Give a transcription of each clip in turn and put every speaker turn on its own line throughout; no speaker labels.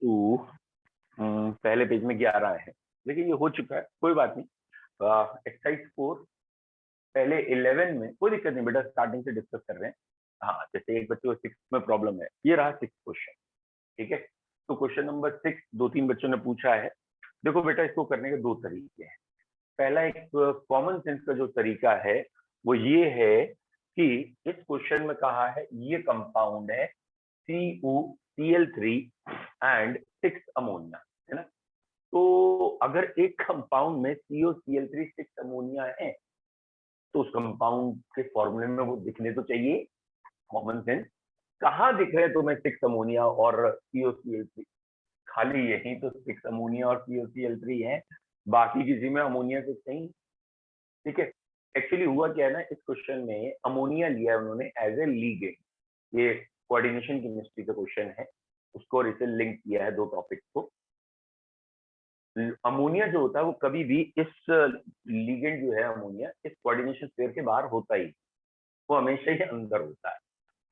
To पहले page में 11 है, लेकिन ये हो चुका है, कोई बात नहीं। एक्सरसाइज 4 पहले 11 में कोई दिक्कत नहीं बेटा, स्टार्टिंग से डिस्कस कर रहे हैं। हाँ, जैसे एक बच्चे को 6 में प्रॉब्लम है, ये रहा 6 क्वेश्चन, ठीक है। तो क्वेश्चन नंबर 6 2-3 बच्चों ने पूछा है। देखो बेटा, इसको करने के 2 तरीके हैं। पहला एक कॉमन सेंस का जो तरीका है वो ये है कि इस क्वेश्चन में कहा है ये कंपाउंड है CuCl3 एंड 6 अमोनिया, है ना। तो अगर एक कंपाउंड में CuCl3 6 अमोनिया है तो उस कंपाउंड के फॉर्मूले में वो दिखने तो चाहिए। कॉमन सेंस, कहाँ दिख रहे हैं तुम्हें 6 अमोनिया और CuCl3? खाली यही तो 6 अमोनिया और CuCl3 है, बाकी किसी में अमोनिया कुछ नहीं, ठीक है। एक्चुअली हुआ क्या है ना, इस क्वेश्चन में अमोनिया लिया है उन्होंने एज ए लीगेंड। ये कोऑर्डिनेशन केमिस्ट्री का क्वेश्चन है, उसको और इसे लिंक किया है 2 टॉपिक को। अमोनिया जो होता है वो कभी भी इस लीगेंड जो है अमोनिया इस कोऑर्डिनेशन स्फीयर के बाहर होता ही, वो हमेशा ही अंदर होता है।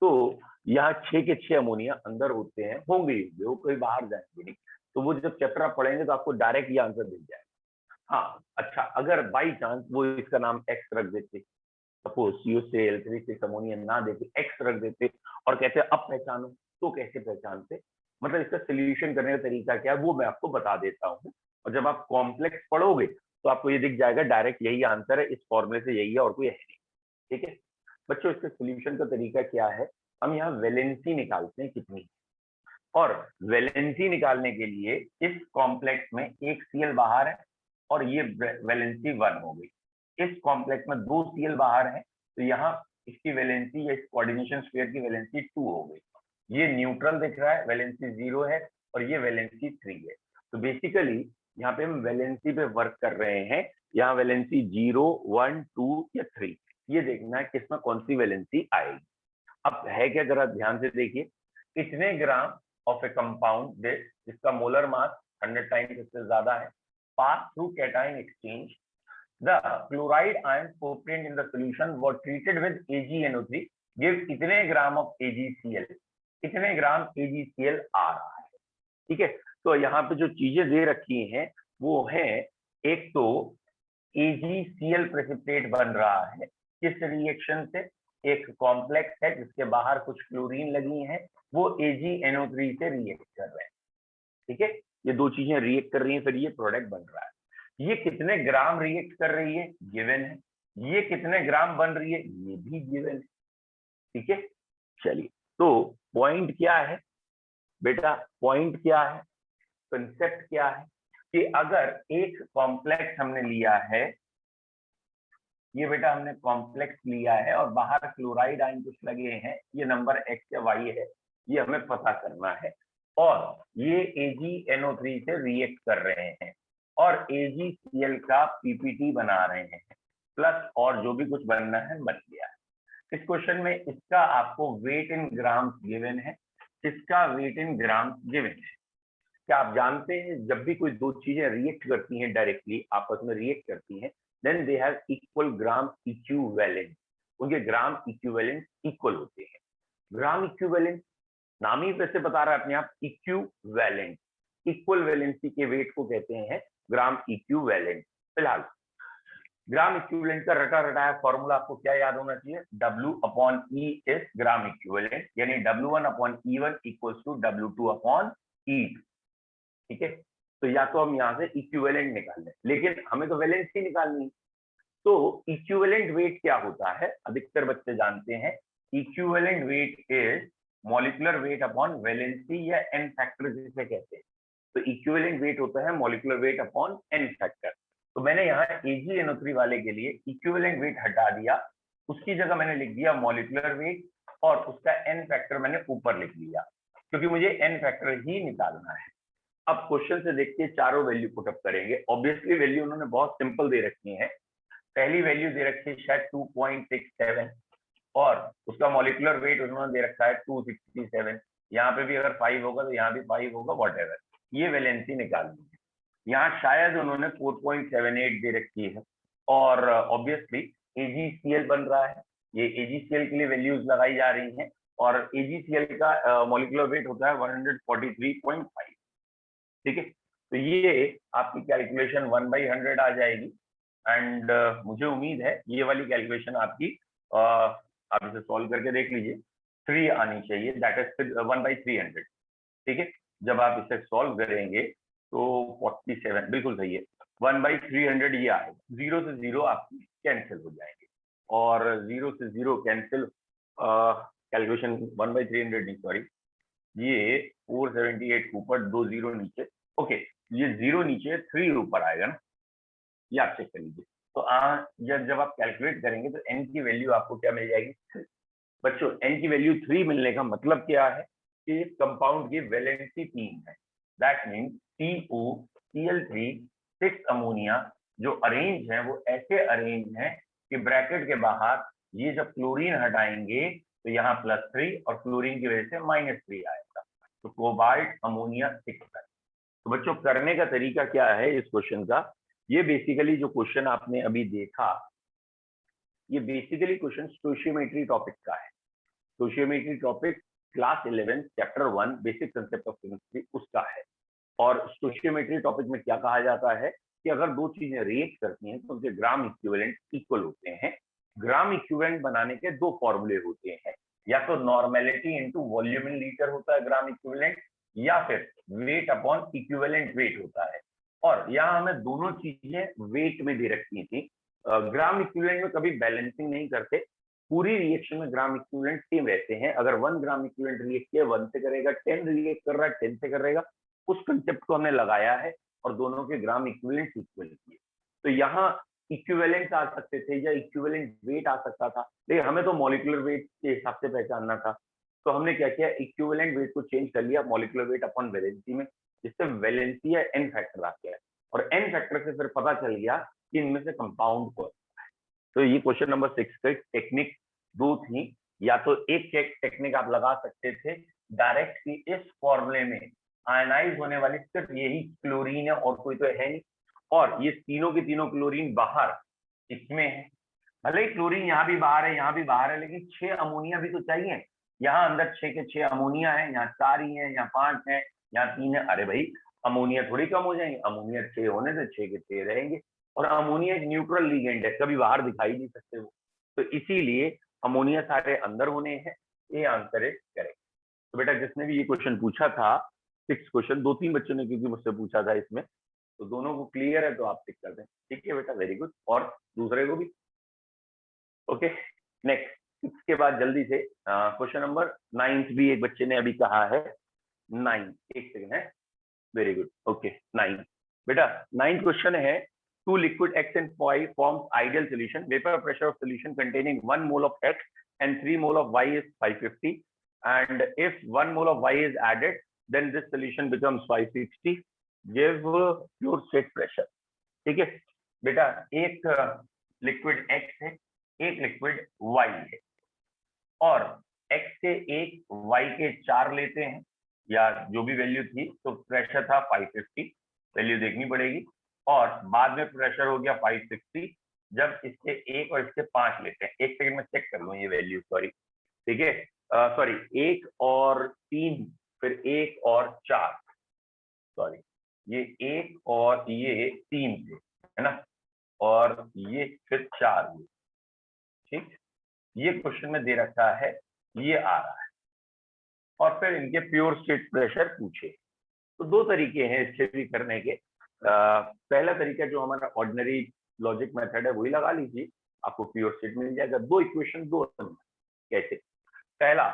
तो यहाँ 6 के 6 अमोनिया अंदर होते हैं, होंगे वो कोई बाहर जाएंगे नहीं। तो वो जब चैप्टर आप पढ़ेंगे तो आपको डायरेक्ट ये आंसर मिल जाएगा। हाँ अच्छा, अगर बाई चांस वो इसका नाम एक्स रख देते, सपोज CuCl3 6 अमोनिया ना देते, एक्स रख देते और कहते अब पहचानो, तो कैसे पहचानते? मतलब इसका सोल्यूशन करने का तरीका क्या है वो मैं आपको बता देता हूँ। और जब आप कॉम्प्लेक्स पढ़ोगे तो आपको ये दिख जाएगा डायरेक्ट यही आंसर है, इस फॉर्मूले से यही है और कोई है नहीं, ठीक है। बच्चों, इसके सोल्यूशन का तरीका क्या है? हम यहाँ वैलेंसी निकालते हैं कितनी, और वैलेंसी निकालने के लिए इस कॉम्प्लेक्स में एक Cl बाहर है और ये वैलेंसी 1 हो गई। इस कॉम्प्लेक्स में 2 Cl बाहर है तो यहाँ इसकी वैलेंसी या इस कोऑर्डिनेशन स्फीयर की वैलेंसी 2 हो गई। ये न्यूट्रल दिख रहा है, वैलेंसी 0 है और ये वैलेंसी 3 है। तो बेसिकली यहाँ पे हम वैलेंसी पे वर्क कर रहे हैं। यहाँ वैलेंसी 0, 1, 2 या 3, ये देखना है किसमें कौन सी वैलेंसी आएगी। अब है क्या, जरा ध्यान से देखिए, इतने gram of A compound this, जिसका मोलर मास 100 टाइम्स इससे ज्यादा है, pass through cation exchange, the chloride ions obtained in the solution were treated with AgNO3 give इतने ग्राम ऑफ AgCl, इतने ग्राम AgCl आ रहा है, ठीक है। तो यहाँ पे जो चीजें दे रखी हैं वो है, एक तो AgCl प्रेसिपिटेट बन रहा है किस रिएक्शन से, एक कॉम्प्लेक्स है जिसके बाहर कुछ क्लोरीन लगी हैं, वो AgNO3 से रिएक्ट कर रहे हैं, ठीक है। ये 2 चीजें रिएक्ट कर रही हैं, फिर ये प्रोडक्ट बन रहा है। ये कितने ग्राम रिएक्ट कर रही है गिवन है, ये कितने ग्राम बन रही है ये भी गिवन है, ठीक है। चलिए, तो पॉइंट क्या है बेटा, पॉइंट क्या है, कंसेप्ट क्या है कि अगर एक कॉम्प्लेक्स हमने लिया है, ये बेटा हमने कॉम्प्लेक्स लिया है और बाहर क्लोराइड आयन कुछ लगे हैं, ये नंबर एक्स या वाई है, ये हमें पता करना है, और ये AgNO3 से रिएक्ट कर रहे हैं और AgCl का PPT बना रहे हैं, प्लस और जो भी कुछ बनना है बन गया है। इस क्वेश्चन में इसका आपको वेट इन ग्राम गिवन है, इसका वेट इन ग्राम गिवन है। क्या आप जानते हैं जब भी कोई 2 चीजें रिएक्ट करती हैं, डायरेक्टली आपस में रिएक्ट करती हैं, then they have equal gram equivalent, उनके ग्राम इक्विवेलेंट इक्वल होते हैं। ग्राम इक्विवेलेंट नाम ही वैसे बता रहा है अपने आप, इक्विवेलेंट, इक्वल वैलेंसी के वेट को कहते हैं ग्राम इक्विवेलेंट। फिलहाल ग्राम इक्विवेलेंट का रटा रटाया फॉर्मूला आपको क्या याद होना चाहिए, W/E इज ग्राम इक्विवेलेंट, यानी W1/E1 इक्वल्स टू W2/E2, ठीक है। तो या तो हम यहाँ से इक्विवेलेंट निकाल लें, लेकिन हमें तो वैलेंसी निकालनी। तो इक्विवेलेंट वेट क्या होता है, अधिकतर बच्चे जानते हैं, equivalent weight is molecular weight upon valency या एन फैक्टर जिसे कहते हैं। तो इक्विवेलेंट वेट होता है molecular weight upon N factor. तो मैंने यहाँ AgNO3 वाले के लिए इक्विवेलेंट वेट हटा दिया, उसकी जगह मैंने लिख दिया मॉलिक्यूलर वेट और उसका एन फैक्टर मैंने ऊपर लिख लिया, क्योंकि मुझे एन फैक्टर ही निकालना है। अब क्वेश्चन से देखते चारों वैल्यू पुटअप करेंगे। ऑब्वियसली वैल्यू उन्होंने बहुत सिंपल दे रखी है। पहली वैल्यू दे रखी है शायद 2.67 और उसका मॉलिक्यूलर वेट उन्होंने दे रखा है 267। यहाँ पे भी अगर 5 होगा तो यहाँ भी 5 होगा, वॉटेवर, ये वैलेंसी निकालनी है। यहाँ शायद उन्होंने 4.78 दे रखी है और ऑब्वियसली AgCl बन रहा है, ये AgCl के लिए वैल्यूज लगाई जा रही हैं और AgCl का मॉलिक्यूलर वेट होता है 143.5। ठीक है। तो ये आपकी कैलकुलेशन 1/100 आ जाएगी। एंड मुझे उम्मीद है ये वाली कैलकुलेशन आपकी आप इसे सॉल्व करके देख लीजिए, 3 आनी चाहिए, दैट इज 1/300। ठीक है, जब आप इसे सॉल्व करेंगे तो 47 बिल्कुल सही है, 1/300 ये आएगा। 0 से 0 आपकी कैंसिल हो जाएंगे और 0 से 0 कैंसिल, कैलकुलेशन 1/300 नहीं, सॉरी, ये 478 ऊपर, 2 0 नीचे। ओके, ये 0 नीचे, 3 ऊपर आएगा ना, ये आप चेक कर लीजिए। तो जब आप कैलकुलेट करेंगे तो n की वैल्यू आपको क्या मिल जाएगी? 3। बच्चों, n की वैल्यू 3 मिलने का मतलब क्या है कि इस कंपाउंड की वैलेंसी 3 है। दैट मीन COCl3 6 अमोनिया जो अरेंज है वो ऐसे अरेंज है कि ब्रैकेट के बाहर ये जब क्लोरीन हटाएंगे तो यहाँ +3 और क्लोरीन की वजह से -3 आएगा, तो कोबाल्ट अमोनिया 6 है। तो बच्चों, करने का तरीका क्या है इस क्वेश्चन का? ये बेसिकली जो क्वेश्चन आपने अभी देखा, ये बेसिकली क्वेश्चन स्टोशियोमेट्री टॉपिक का है। Stoichiometry topic class 11 chapter 1 basic concept of chemistry उसका है। और स्टोशियोमेट्री टॉपिक में क्या कहा जाता है कि अगर दो चीजें रिएक्ट करती हैं तो उनके ग्राम इक्विवेलेंट इक्वल होते हैं। ग्राम इक्विवेलेंट बनाने के दो फॉर्मूले होते हैं, या तो normality into volume in litre होता है ग्राम इक्विवेलेंट, या फिर वेट अपॉन इक्विवेलेंट वेट होता है। और यहाँ हमें दोनों चीजें वेट में दे रखी थी। ग्राम इक्विवेलेंट में कभी बैलेंसिंग नहीं करते, पूरी रिएक्शन में ग्राम इक्विवेलेंट सेम रहते हैं। अगर 1 ग्राम इक्विवेलेंट रिएक्ट किया 1 से करेगा, 10 रिएक्ट कर रहा है 10 से करेगा, उस कंसेप्ट को हमने लगाया है और दोनों के ग्राम इक्विवेलेंट इक्वल किए। तो यहाँ इक्विवेलेंट आ सकते थे या इक्विवेलेंट वेट आ सकता था, लेकिन हमें तो मॉलिक्यूलर वेट के हिसाब से पहचानना था। तो हमने क्या किया, इक्विवेलेंट वेट को चेंज कर लिया मॉलिक्यूलर वेट अपॉन वैलेंसी में, जिससे वैलेंसी या एन फैक्टर आ गया और एन फैक्टर से फिर पता चल गया कि इनमें से कंपाउंड कौन सा है। तो ये क्वेश्चन नंबर 6 का टेक्निक दो थी, या तो एक टेक्निक आप लगा सकते थे डायरेक्ट कि इस फॉर्मूले में आयनाइज होने वाली सिर्फ यही क्लोरीन है और कोई तो है नहीं, और ये तीनों के तीनों क्लोरीन बाहर इसमें है। भले ही क्लोरीन यहाँ भी बाहर है, यहाँ भी बाहर है, लेकिन 6 अमोनिया भी तो चाहिए। यहाँ अंदर 6 के 6 अमोनिया है, यहाँ 4 ही है, यहाँ 5 है, यहाँ 3 है। अरे भाई, अमोनिया थोड़ी कम हो जाएंगे, अमोनिया 6 होने से 6 के 6 रहेंगे। और अमोनिया एक न्यूट्रल लिगेंड है, कभी बाहर दिखाई नहीं सकते वो, तो इसीलिए अमोनिया सारे अंदर होने हैं। ये आंसर है करेक्ट। तो बेटा, जिसने भी ये क्वेश्चन पूछा था, 6 क्वेश्चन, 2-3 बच्चों ने क्योंकि मुझसे पूछा था इसमें, तो दोनों को क्लियर है तो आप टिक कर दें। ठीक है बेटा, वेरी गुड। और दूसरे को भी। ओके, नेक्स्ट इसके बाद जल्दी से क्वेश्चन नंबर 9 भी एक बच्चे ने अभी कहा है। 9, एक सेकंड है, वेरी गुड। ओके, 9 बेटा, 9 क्वेश्चन है, two liquid X and Y forms ideal solution. Vapor pressure of solution containing 1 mole of X and 3 mole of Y is 550. And if 1 mole of Y is added, then this solution becomes 560. Give pure state pressure. ठीक है बेटा, एक liquid X है, एक liquid Y है, और X के 1, Y के 4 लेते हैं, या जो भी वैल्यू थी, तो प्रेशर था 550, वैल्यू देखनी पड़ेगी, और बाद में प्रेशर हो गया 560 जब इसके 1 और इसके 5 लेते हैं। एक सेकंड में चेक कर लूँ ये वैल्यू, सॉरी। ठीक है, सॉरी, 1 और 3, फिर 1 और 4, सॉरी, ये 1 और ये 3 थे, है ना, और ये फिर 4 हुए। ठीक, ये क्वेश्चन में दे रखा है, ये आ रहा है, और फिर इनके प्योर स्टेट प्रेशर पूछे। तो दो तरीके हैं इससे भी करने के। पहला तरीका जो हमारा ऑर्डिनरी लॉजिक मेथड है वही लगा लीजिए, आपको प्योर स्टेट मिल जाएगा। दो इक्वेशन, दो कैसे? पहला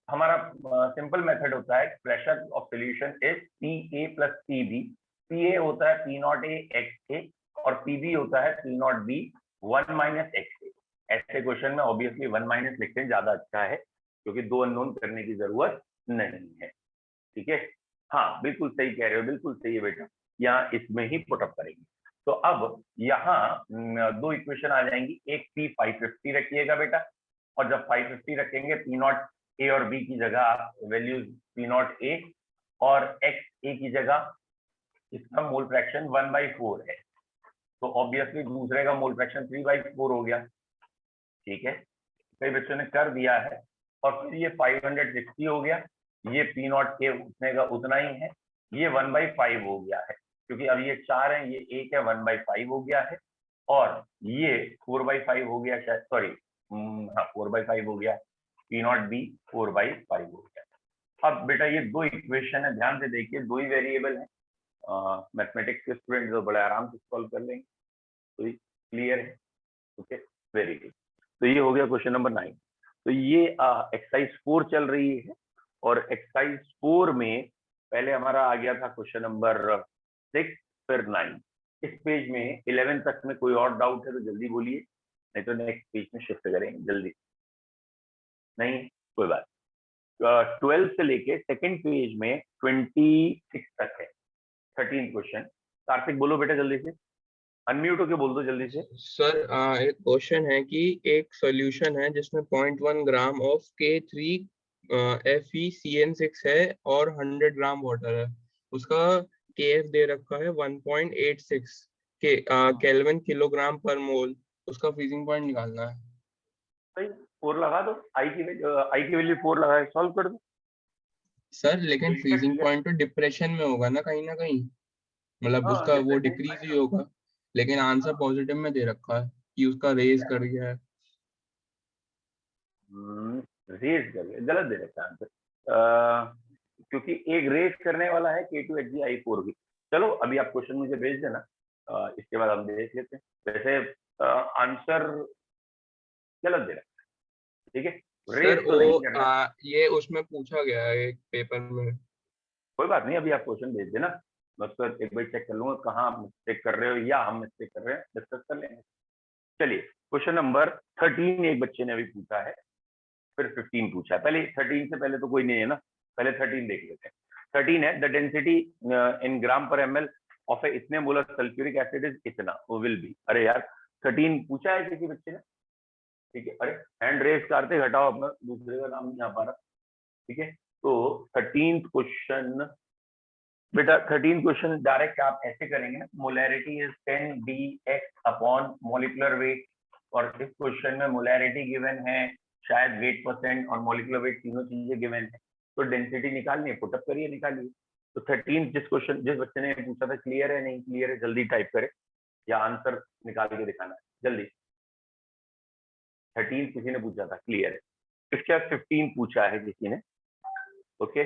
हमारा सिंपल मेथड होता है, pressure of solution is PA + PB। PA होता है P0A XA और PB होता है P0B 1 - XA। ऐसे क्वेश्चन में ऑब्वियसली 1 - लिखते हैं, ज्यादा अच्छा है, क्योंकि दो अननोन करने की जरूरत नहीं है। ठीक है, हाँ बिल्कुल सही कह रहे हो, बिल्कुल सही है बेटा, यहाँ इसमें ही पुटअप करेंगे। तो अब यहाँ दो इक्वेशन आ जाएंगी, एक P 550 रखिएगा बेटा, और जब 550 रखेंगे P0A और B की जगह आप वैल्यूज P0A और XA की जगह इसका मोल फ्रैक्शन 1/4 है, तो ऑब्वियसली दूसरे का मोल फ्रैक्शन 3/4 हो गया। ठीक है, कई बच्चों ने कर दिया है, और फिर ये 560 हो गया, ये P0 के उतने का उतना ही है, ये 1/5 हो गया है, क्योंकि अब ये 4 है, ये 1 है, 1/5 हो गया है, और ये 4/5 हो गया शायद, सॉरी हाँ 4/5 हो गया, पी नॉट बी 4/5 हो गया। अब बेटा ये दो इक्वेशन है, ध्यान से देखिए, दो ही वेरिएबल है, मैथमेटिक्स के स्टूडेंट तो बड़े आराम से सॉल्व कर लेंगे, तो क्लियर है। Okay, very good. तो ये हो गया क्वेश्चन नंबर 9। तो ये एक्सरसाइज 4 चल रही है, और एक्सरसाइज 4 में पहले हमारा आ गया था क्वेश्चन नंबर 6, फिर 9। इस पेज में 11 तक में कोई और डाउट है तो जल्दी बोलिए, नहीं तो नेक्स्ट पेज में शिफ्ट करेंगे जल्दी। नहीं कोई बात। 12 से लेके सेकंड पेज में 26 तक है, 13 क्वेश्चन। कार्तिक बोलो बेटा जल्दी से, अनम्यूट होके बोल दो जल्दी से।
सर एक क्वेश्चन है कि एक सॉल्यूशन है जिसमें 0.1 ग्राम ऑफ K3 FeCN6 है और 100 ग्राम वाटर है, उसका KF दे रखा है 1.86 के केल्विन किलोग्राम पर मोल, उसका फ्रीजिंग पॉइंट निकालना है।
सही, 4 लगा दो, आई की वैल्यू 4 लगा के सॉल्व कर दो।
सर लेकिन
तो इसका
फ्रीजिंग पॉइंट तो डिप्रेशन में होगा ना कहीं, मतलब
हाँ
उसका वो
डिप्रेशन
डिक्रीज ही होगा, लेकिन आंसर पॉजिटिव में दे रखा है कि उसका रेज कर गया है।
रेज कर गलत दे रखा है आंसर, क्योंकि एक रेज करने वाला है K2HgI4 भी। चलो अभी आप क्वेश्चन मुझे भेज देना, इसके बाद हम देख लेते हैं। वैसे आंसर गलत दे रखा है, ठीक है,
सर
रेज तो नहीं
वो
करना।
ये उसमें पूछा गया है एक पेपर में।
कोई बात नहीं, अभी आप क्वेश्चन भेज देना, मैं उसको एक बार चेक कर लूंगा कहाँ आप मिस्टेक कर रहे हो या हम मिस्टेक कर रहे हैं, डिस्कस कर लेंगे। चलिए क्वेश्चन नंबर 13 एक बच्चे ने अभी पूछा है, फिर 15 पूछा है। पहले 13 से पहले तो कोई नहीं है ना, पहले 13 देख लेते हैं। 13 है, द डेंसिटी इन ग्राम पर ml ऑफ ए इतने मोलर सल्फ्यूरिक एसिड इज इतना, वो विल बी। अरे यार 13 पूछा है किसी बच्चे ने, ठीक है। अरे हैंड रेस करते घटाओ अपना, दूसरे का नाम नहीं आ पा रहा, ठीक है। तो 13 क्वेश्चन बेटा, 13 क्वेश्चन डायरेक्ट आप ऐसे करेंगे ना, molarity is 10 dx upon molecular weight, और इस क्वेश्चन में मोलैरिटी गिवन है, शायद वेट परसेंट और मोलिकुलर वेट तीनों चीजें गिवन है, तो डेंसिटी निकालनी है, पुटअप करिए निकालिए। तो 13 जिस बच्चे ने पूछा था, क्लियर है नहीं क्लियर है, जल्दी टाइप करे या आंसर निकाल के दिखाना है जल्दी। 13 किसी ने पूछा था, क्लियर है। इसके बाद 15 पूछा है किसी ने, okay.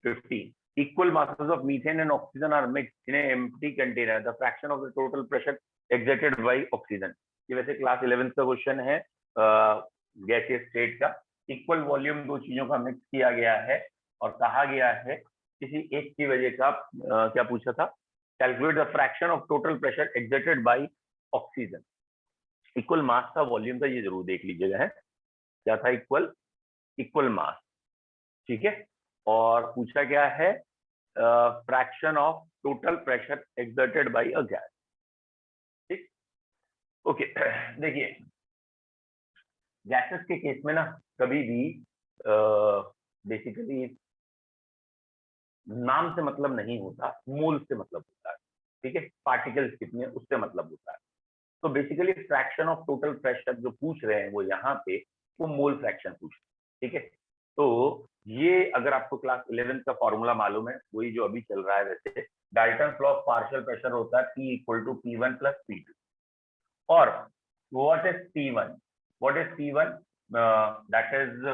15 equal masses of methane and oxygen are mixed in an empty container, the fraction of the total pressure exerted by oxygen। ये वैसे क्लास 11 का क्वेश्चन है, गैसियस स्टेट का। इक्वल वॉल्यूम दो चीजों का मिक्स किया गया है, और कहा गया है किसी एक की वजह का, क्या पूछा था, calculate the fraction of total pressure exerted by oxygen. Equal मास का वॉल्यूम का ये जरूर देख लीजिएगा, है क्या था, इक्वल मास, ठीक है। और पूछा क्या है, fraction of total pressure exerted bye a gas, ठीक। ओके देखिए, गैसेस के केस में ना कभी भी बेसिकली नाम से मतलब नहीं होता, मोल से मतलब होता है, ठीक है। पार्टिकल्स कितने उससे मतलब होता है। तो basically fraction of total pressure जो पूछ रहे हैं वो यहाँ पे वो मोल फ्रैक्शन पूछ रहे हैं, ठीक है। तो ये अगर आपको क्लास 11 का फॉर्मूला मालूम है, वही जो अभी चल रहा है, वैसे Dalton's law of partial pressure होता है P equal to P1 plus P2। और what is P1, what is P1, that is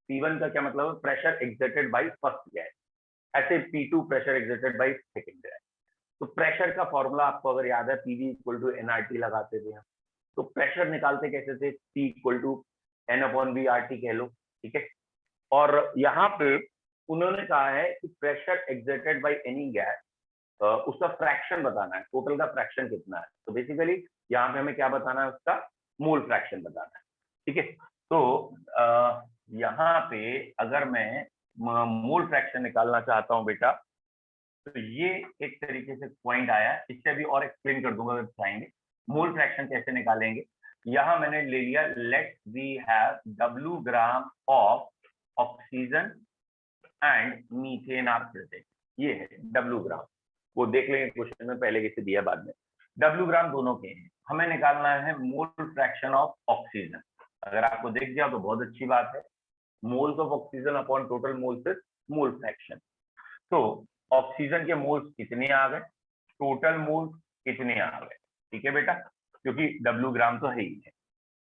P1 का क्या मतलब है, pressure exerted by first gas, ऐसे P2 pressure exerted by second gas. तो pressure का फॉर्मूला आपको अगर याद है, PV इक्वल टू NRT लगाते थे हम, तो प्रेशर निकालते कैसे थे, P equal to N upon V RT कह लो, ठीक है। और यहाँ पे उन्होंने कहा है कि pressure exerted by any gas, उसका फ्रैक्शन बताना है, टोटल का फ्रैक्शन कितना है। तो बेसिकली यहाँ पे हमें क्या बताना है, उसका मोल फ्रैक्शन बताना है, ठीक है। तो यहाँ पे अगर मैं मोल फ्रैक्शन निकालना चाहता हूँ बेटा, तो ये एक तरीके से पॉइंट आया, इससे अभी और एक्सप्लेन कर दूंगा, बताएंगे मोल फ्रैक्शन कैसे निकालेंगे। यहाँ मैंने ले लिया, let we have W gram of oxygen and methane are present, ये है W ग्राम, वो देख लेंगे क्वेश्चन में पहले कैसे दिया बाद में। W ग्राम दोनों के हैं, हमें निकालना है मोल फ्रैक्शन ऑफ ऑक्सीजन। अगर आपको देख दिया तो बहुत अच्छी बात है, moles of oxygen upon total moles is mole fraction. तो ऑक्सीजन ऑक्सीजन के मोल्स कितने आ गए, टोटल मोल्स कितने आ गए, ठीक है बेटा, क्योंकि W ग्राम तो है ही है,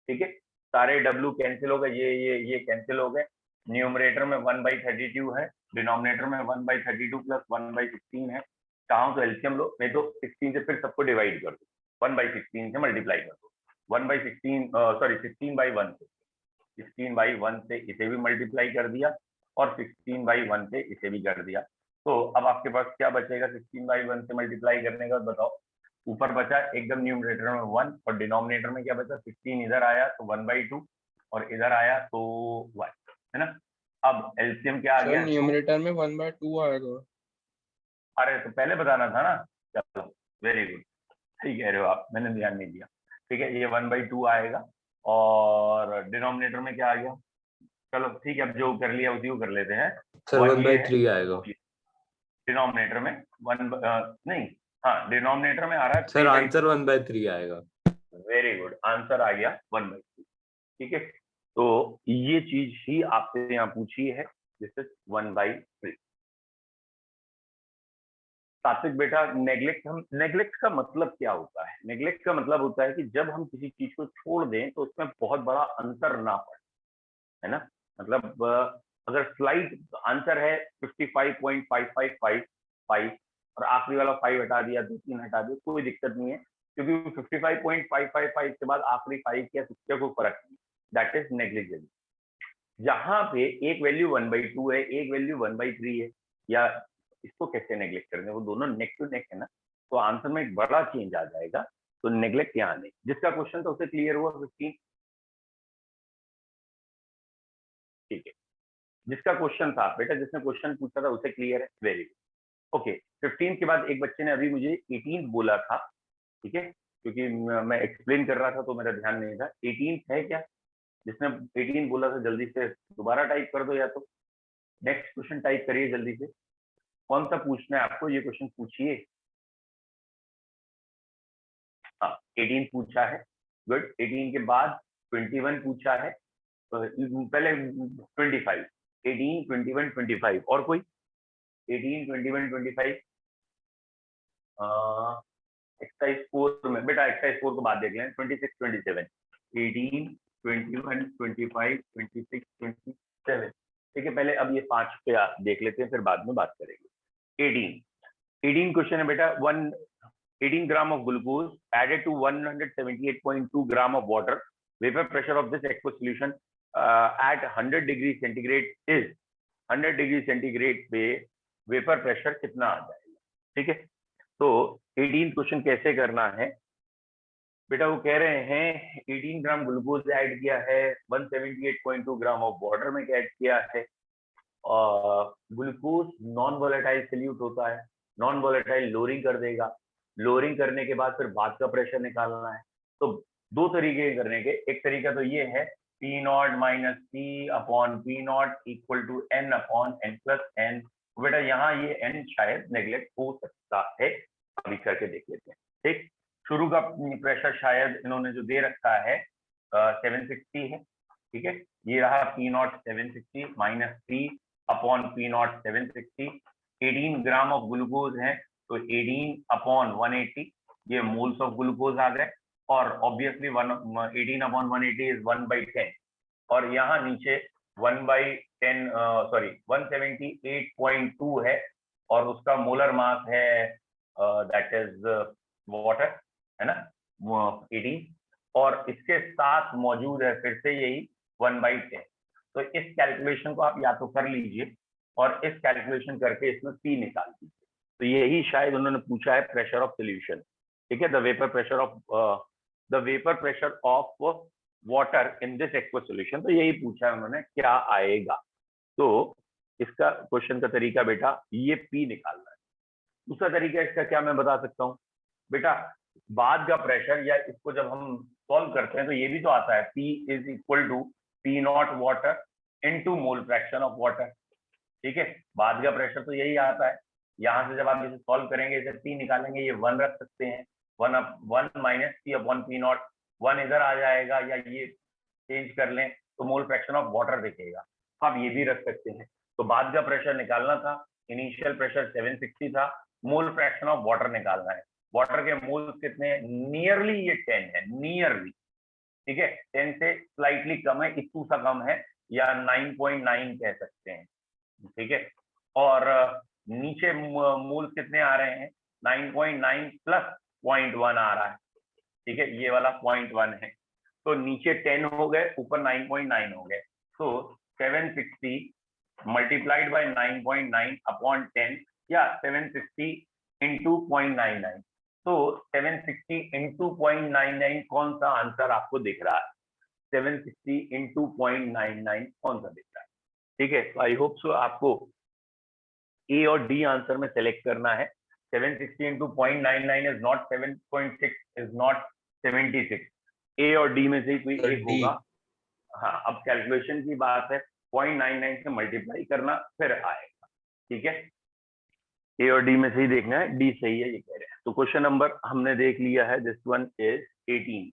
ठीक है। सारे W कैंसिल हो गए, ये कैंसिल हो गए। न्यूमरेटर में 1/32 है, डिनोमिनेटर में 1/32 प्लस 1/16 है। चाहो तो एलसीएम लो, नहीं तो 16 से फिर सबको डिवाइड कर दो, 1/16 से मल्टीप्लाई कर दो, 16/1 से, 16/1 से इसे भी मल्टीप्लाई कर दिया और 16/1 से इसे भी कर दिया। तो अब आपके पास क्या बचेगा 16/1 से मल्टीप्लाई करने का, बताओ। ऊपर बचा एकदम न्यूमरेटर में 1 और डिनोमिनेटर में क्या बचा, 16 इधर आया तो 1/2 और इधर आया तो 1, है ना। अब एलसीएम क्या आ
सर
गया,
न्यूमरेटर में 1/2 आएगा।
अरे तो पहले बताना था ना। चलो वेरी गुड, सही कह रहे हो आप, मैंने ध्यान नहीं दिया। ठीक है, ये 1/2 आएगा और डिनोमिनेटर में क्या आ गया, चलो ठीक है, अब जो कर लिया उसी को कर लेते हैं।
सर 1/3 आएगा
डिनोमिनेटर में 1 नहीं, हाँ डिनोमिनेटर में आ रहा है
सर, आंसर 1/3 आएगा।
वेरी गुड, आंसर आ गया 1/3, ठीक है। तो ये चीज ही आपसे यहाँ पूछी है, दिस इज 1/3। सात्विक बेटा, नेग्लेक्ट का मतलब क्या होता है, नेग्लेक्ट का मतलब होता है कि जब हम किसी चीज को छोड़ दें तो उसमें बहुत बड़ा अंतर ना पड़े, है ना। मतलब अगर स्लाइड आंसर है 55.555 और आखिरी वाला 5 हटा दिया, 2-3 हटा दिया, कोई दिक्कत नहीं है, क्योंकि 55.555 के बाद आखिरी 5 या 6 को फर्क नहीं, दैट इज नेग्लिजिबल। जहां पे एक वैल्यू 1/2 है, एक वैल्यू 1/3 है, या इसको कैसे नेग्लेक्ट करेंगे, वो दोनों नेक टू नेक है ना, तो आंसर में एक बड़ा चेंज आ जाएगा। तो नेग्लेक्ट यहाँ नहीं, जिसका क्वेश्चन था उसे क्लियर हुआ 15, ठीक है। जिसका क्वेश्चन था बेटा, जिसने क्वेश्चन पूछा था उसे क्लियर है, वेरी गुड। ओके, 15 के बाद एक बच्चे ने अभी मुझे 18 बोला था, ठीक है, क्योंकि मैं एक्सप्लेन कर रहा था तो मेरा ध्यान नहीं था। 18 है क्या, जिसने 18 बोला था जल्दी से दोबारा टाइप कर दो, या तो नेक्स्ट क्वेश्चन टाइप करिए जल्दी से। कौन सा पूछना है आपको, ये क्वेश्चन पूछिए। हाँ 18 पूछा है, गुड। 18 के बाद 21 पूछा है, पहले 25, 18, 21, 25, और कोई 18, 21, 25। एक्सरसाइज 4 में बेटा, एक्सरसाइज 4 को बाद देख लें, 26, 27, 18, 21, 25, 26, 27, ठीक है। पहले अब ये 5 पे देख लेते हैं, फिर बाद में बात करेंगे। 18 क्वेश्चन है बेटा, 18 ग्राम of glucose added to 178.2 gram of water. Vapor pressure of this aqueous solution at 100 degree centigrade is 100 degree centigrade पे वेपर प्रेशर कितना आ जाएगा, ठीक है। तो 18 क्वेश्चन कैसे करना है बेटा, वो कह रहे हैं 18 ग्राम ग्लूकोज ऐड किया है, 178.2 ग्राम ऑफ वाटर में ऐड किया है। ग्लूकोज नॉन वोलेटाइल सॉल्यूट होता है, नॉन वोलेटाइल लोअरिंग कर देगा, लोअरिंग करने के बाद फिर बाद का प्रेशर निकालना है। तो 2 तरीके करने के, एक तरीका तो ये है P0 minus P upon P0 equal to N upon N plus N। बेटा यहाँ ये N शायद नेग्लेक्ट हो सकता है, अभी करके देख लेते हैं, ठीक। शुरू का प्रेशर शायद इन्होंने जो दे रखा है 760 है, ठीक है। ये रहा P0 760 minus P upon P0 760, 18 gram of glucose है तो 18 अपॉन 180, ये मोल्स ऑफ ग्लूकोज आ गए, और ऑब्वियसली 18 अपॉन 180 इज 1/10, और यहाँ नीचे 1/10 सॉरी 178.2 है, और उसका मोलर मास है दैट इज वाटर, है ना, 18, और इसके साथ मौजूद है फिर से यही 1/10। तो इस कैलकुलेशन को आप या तो कर लीजिए और इस कैलकुलेशन करके इसमें P निकाल दीजिए। तो यही शायद उन्होंने पूछा है प्रेशर ऑफ सॉल्यूशन, ठीक है, the vapour pressure of water in this aqueous solution. तो यही पूछा है उन्होंने, क्या आएगा। तो इसका क्वेश्चन का तरीका बेटा ये P निकालना है। दूसरा तरीका इसका क्या मैं बता सकता हूँ बेटा, बाद का प्रेशर, या इसको जब हम सॉल्व करते हैं तो ये भी तो आता है P is equal to P0 water into mole fraction of water, ठीक है। बाद का प्रेशर तो यही आता है। यहाँ से जब आप इसे सॉल्व करेंगे, इसे P निकालेंगे, ये 1 रख सकते हैं, 1 माइनस P अपॉन P0, 1 इधर आ जाएगा, या ये चेंज कर लें तो मोल फ्रैक्शन ऑफ वाटर दिखेगा, आप ये भी रख सकते हैं। तो बाद का प्रेशर निकालना था इनिशियल प्रेशर 760 था, मोल फ्रैक्शन ऑफ वाटर निकालना है। वाटर के मोल्स कितने हैं? नियरली ये 10 है, नियरली, ठीक है, 10 से स्लाइटली कम है, इतू सा कम है, या 9.9 कह सकते हैं, ठीक है। और नीचे मोल्स कितने आ रहे हैं? 9.9 प्लस 0.1 आ रहा है, ठीक है, ये वाला 0.1 है। तो नीचे 10 हो गए, ऊपर 9.9 हो गए। तो 760 मल्टीप्लाइड बाय 9.9 अपॉन 10, या 760 इंटू 0.99। तो 760 इंटू 0.99 कौन सा आंसर आपको दिख रहा है? 760 इंटू 0.99 कौन सा दिख रहा है? ठीक है, तो आई होप सो आपको ए और डी आंसर में सेलेक्ट करना है। 760 into 0.99 is not 7.6, is not 76। ए और डी में से कोई एक होगा। हाँ, अब कैलकुलेशन की बात है, 0.99 से मल्टीप्लाई करना फिर आएगा, ठीक है। ए और डी में से ही देखना है, डी सही है ये कह रहे हैं। तो क्वेश्चन नंबर हमने देख लिया है, दिस वन इज 18।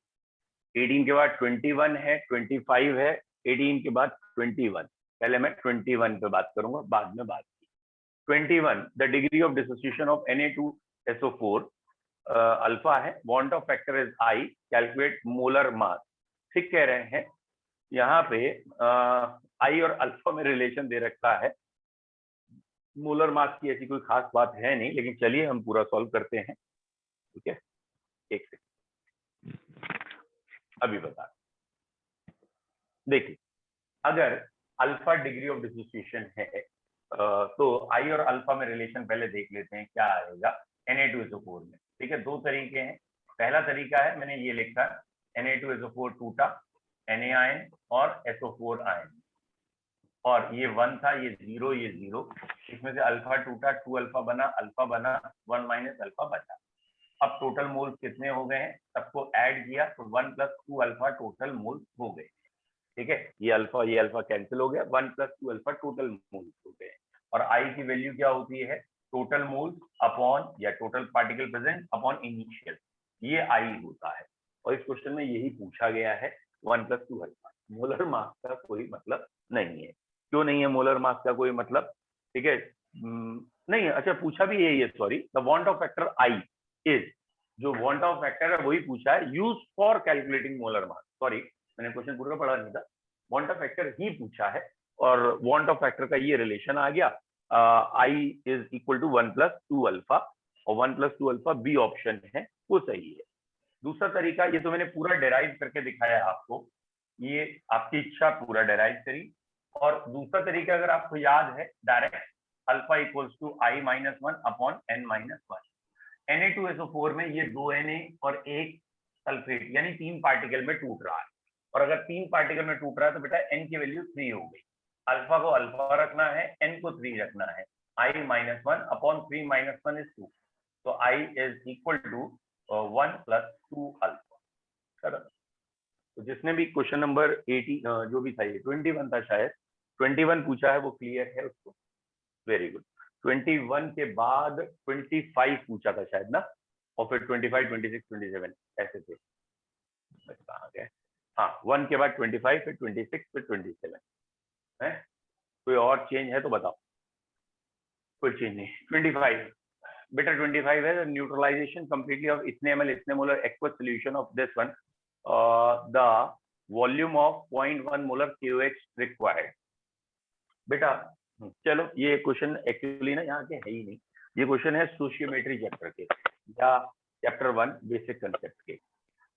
18 के बाद 21 है, 25 है, 18 के बाद 21। पहले मैं 21 पे बात करूंगा, बाद में बात की। 21, the degree of dissociation of Na2SO4 alpha है, bond of factor is I, calculate molar mass. ठीक कह रहे हैं, यहाँ पे आई और अल्फा में रिलेशन दे रखा है, मोलर मास की ऐसी कोई खास बात है नहीं, लेकिन चलिए हम पूरा सॉल्व करते हैं, ठीक है। एक सेकंड, अभी बता। देखिए, अगर अल्फा डिग्री ऑफ डिसोसिएशन है, तो आई और अल्फा में रिलेशन पहले देख लेते हैं क्या आएगा Na2SO4 में। ठीक है, दो तरीके हैं। पहला तरीका है, मैंने ये लिखा, Na2SO4 टूटा, Na आयन और SO4 आयन, और ये 1 था, ये 0, ये 0, इसमें से अल्फा टूटा, 2 अल्फा बना, 1 माइनस अल्फा बचा। अब टोटल मोल्स कितने हो गए हैं? सबको ऐड किया तो 1 प्लस 2 अल्फा टोटल मोल्स हो गए, ठीक है। ये अल्फा कैंसिल हो गया, 1 प्लस 2 अल्फा टोटल मोल्स हो गए। और आई की वैल्यू क्या होती है? टोटल मोल्स अपॉन, या total particle present upon initial, ये आई होता है। और इस क्वेश्चन में यही पूछा गया है, 1 प्लस 2 अल्फा। मोलर मास का कोई मतलब नहीं है। क्यों नहीं है मोलर मास का कोई मतलब? ठीक है, नहीं, अच्छा पूछा भी यही है, sorry, the bond of factor I is, जो बॉन्ड ऑफ फैक्टर है वही पूछा है, use for calculating molar mass. Sorry, मैंने क्वेश्चन पूरा पढ़ा नहीं था, बॉन्ड ऑफ फैक्टर ही पूछा है, और बॉन्ड ऑफ फैक्टर का ये रिलेशन आ गया, I is equal to 1 plus 2 alpha, और 1 प्लस 2 अल्फा बी ऑप्शन है, वो सही है। दूसरा तरीका, ये तो मैंने पूरा डेराइव करके दिखाया आपको, ये आपकी इच्छा पूरा डेराइव करी। और दूसरा तरीका अगर आपको याद है, direct alpha equals to I minus 1 upon N minus 1। Na2SO4 में ये 2 Na और एक सल्फेट, यानी 3 पार्टिकल में टूट रहा है। और अगर 3 पार्टिकल में टूट रहा है तो बेटा n की वैल्यू 3 हो गई। अल्फा को अल्फा रखना है, n को 3 रखना है। I minus 1 upon 3 minus 1 is 2, तो I is equal to 1 plus 2 alpha. तो जिसने भी क्वेश्चन नंबर 80 जो भी था, ये 21 था शायद, 21 पूछा है, वो क्लियर है उसको, वेरी गुड। 21 के बाद 25 पूछा था शायद ना, और फिर 25, 26, 27 ऐसे थे, कहाँ गए? हाँ, 1 के बाद 25, फिर 26, फिर 27 है। कोई और चेंज है तो बताओ। कोई चेंज नहीं। 25 बेटा, 25 है न्यूट्रलाइजेशन कंप्लीटली ऑफ इथेनॉल इथेनोमोलर aqueous solution of this one, the volume of 0.1 molar KOH required. बेटा चलो, ये क्वेश्चन एक्चुअली ना यहाँ के है ही नहीं, ये क्वेश्चन है सोशियोमेट्री चैप्टर के, या चैप्टर 1 बेसिक कंसेप्ट के।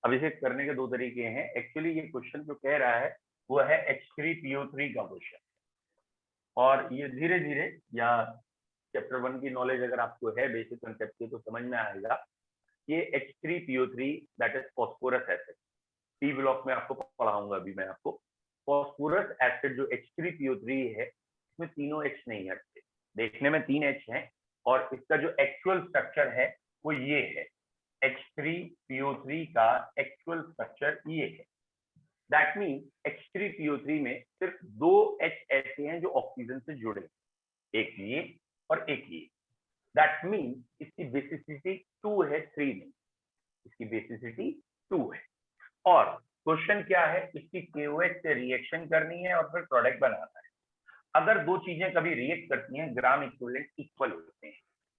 अब इसे करने के दो तरीके हैं। एक्चुअली ये क्वेश्चन जो कह रहा है वो है H3PO3 का क्वेश्चन, और ये धीरे धीरे, या चैप्टर 1 की नॉलेज अगर आपको है बेसिक कंसेप्ट की तो समझ में आएगा। ये H3PO3 that is phosphorous acid, P block में आपको पढ़ाऊंगा अभी मैं आपको। फॉस्फोरस एसिड जो H3PO3 है, इसमें तीनों H नहीं हटते, देखने में 3 H हैं, और इसका जो एक्चुअल स्ट्रक्चर है वो ये है। H3PO3 का एक्चुअल स्ट्रक्चर ये है। दैट मीन H3PO3 में सिर्फ 2 H ऐसे हैं जो ऑक्सीजन से जुड़े, एक ये और एक ये। दैट मीन इसकी बेसिसिटी 2 है, 3 नहीं, इसकी बेसिसिटी 2 है। और क्वेश्चन क्या है, इसकी KOH से रिएक्शन करनी है और फिर प्रोडक्ट बनाना है। अगर दो चीजें कभी रिएक्ट करती हैं, ग्राम इक्विवेलेंट इक्वल होते हैं,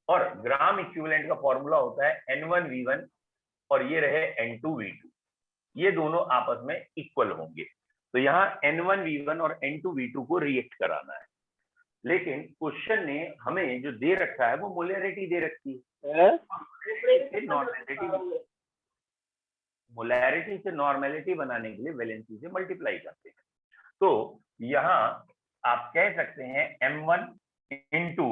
और ग्राम इक्विवेलेंट का फॉर्मूला होता है N1V1 और ये रहे N2V2, ये दोनों आपस में इक्वल होंगे। तो यहाँ N1V1 और N2V2 को रिएक्ट कराना है, लेकिन क्वेश्चन ने हमें जो दे रखा है वो मोलैरिटी दे रखी है। मोलैरिटी से नॉर्मेलिटी बनाने के लिए वैलेंसी से मल्टीप्लाई करते हैं। तो यहाँ आप कह सकते हैं M1 इंटू,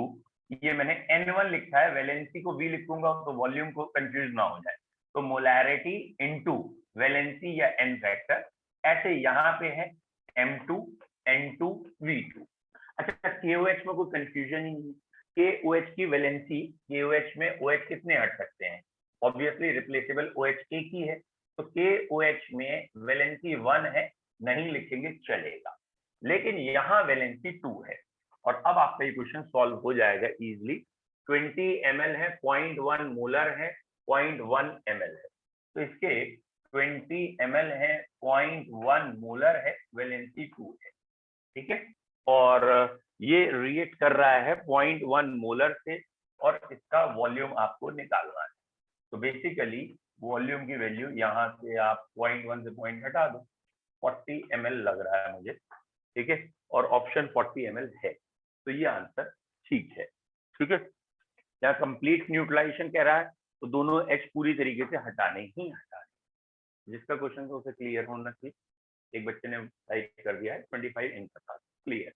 ये मैंने N1 लिखा है, वैलेंसी को V लिखूंगा तो वॉल्यूम को कंफ्यूज ना हो जाए, तो मोलैरिटी इंटू वैलेंसी या N फैक्टर, ऐसे यहाँ पे है M2 N2 V2। अच्छा, KOH में कोई कंफ्यूजन ही नहीं है। KOH की वैलेंसी, KOH में OH कितने हट सकते हैं, ऑब्वियसली रिप्लेसेबल OH एक ही है, तो KOH में वैलेंसी 1 है, नहीं लिखेंगे चलेगा, लेकिन यहाँ वैलेंसी 2 है। और अब आपका ये क्वेश्चन सॉल्व हो जाएगा इजीली। 20 ml है, 0.1 मोलर है, 0.1 ml है, तो इसके 20 ml है, 0.1 मोलर है, वैलेंसी 2 है, ठीक है। और ये रिएक्ट कर रहा है 0.1 मोलर से, और इसका वॉल्यूम आपको निकालना है। तो बेसिकली वॉल्यूम की वैल्यू यहाँ से आप 0.1 से पॉइंट हटा दो, 40 ml लग रहा है मुझे, ठीक है, और ऑप्शन 40 ml है, तो ये आंसर ठीक है, ठीक है। यहाँ कंप्लीट न्यूट्रलाइजेशन कह रहा है, तो दोनों H पूरी तरीके से हटाने ही हटाने। जिसका क्वेश्चन था उसे क्लियर होना चाहिए। एक बच्चे ने टाइप कर दिया है 25 इनका साथ, क्लियर।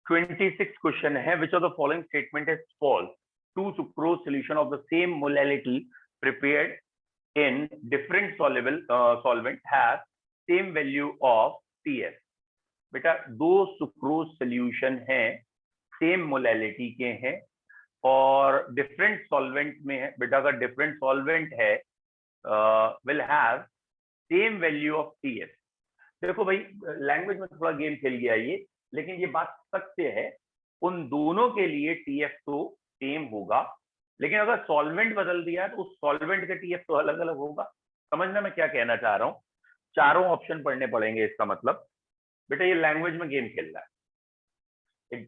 26 क्वेश्चन है, which of the following statement is false? 2 sucrose solution of the same molality prepared in different solvent have same value of TS। बेटा दो सुक्रोज सोल्यूशन हैं, सेम मोलैलिटी के हैं और डिफरेंट सॉल्वेंट में है। बेटा अगर डिफरेंट सॉल्वेंट है will have same value of TS। देखो भाई, लैंग्वेज में थोड़ा गेम खेल गया ये, लेकिन ये बात सत्य है, उन दोनों के लिए TF तो सेम होगा, लेकिन अगर सॉल्वेंट बदल दिया तो उस सॉल्वेंट के TF तो अलग अलग होगा। समझना मैं क्या कहना चाह रहा हूँ? चारों ऑप्शन पढ़ने पड़ेंगे, इसका मतलब बेटा ये लैंग्वेज में गेम खेल रहा है।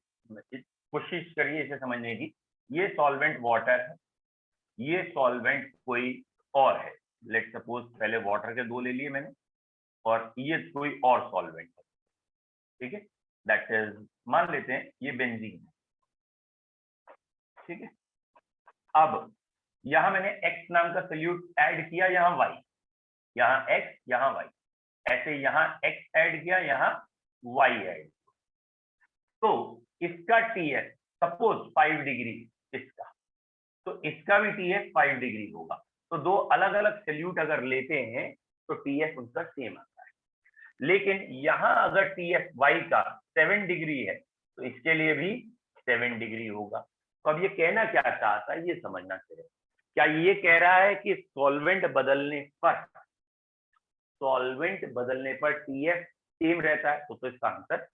कोशिश करिए इसे समझने की। ये सॉल्वेंट वाटर है, ये सॉल्वेंट कोई और है, लेट सपोज पहले वाटर के दो ले लिए मैंने, और ये कोई और सॉल्वेंट है, ठीक है, दैट इज मान लेते हैं ये बेंजीन है, ठीक है। अब यहां मैंने X नाम का सॉल्यूट ऐड किया, यहाँ Y, यहाँ X यहाँ Y, ऐसे यहाँ X ऐड किया, यहाँ Y ऐड, तो इसका TS सपोज 5 डिग्री इसका, तो इसका भी TS 5 डिग्री होगा। तो दो अलग अलग सॉल्यूट अगर लेते हैं तो TS उनका सेम आता है, लेकिन यहाँ अगर TS Y का 7 डिग्री है तो इसके लिए भी 7 डिग्री होगा। तो अब ये कहना क्या चाहता है ये समझना चाहिए। क्या ये कह रहा है कि सॉल्वेंट बदलने पर TS सेम रहता है? तो इसका आंसर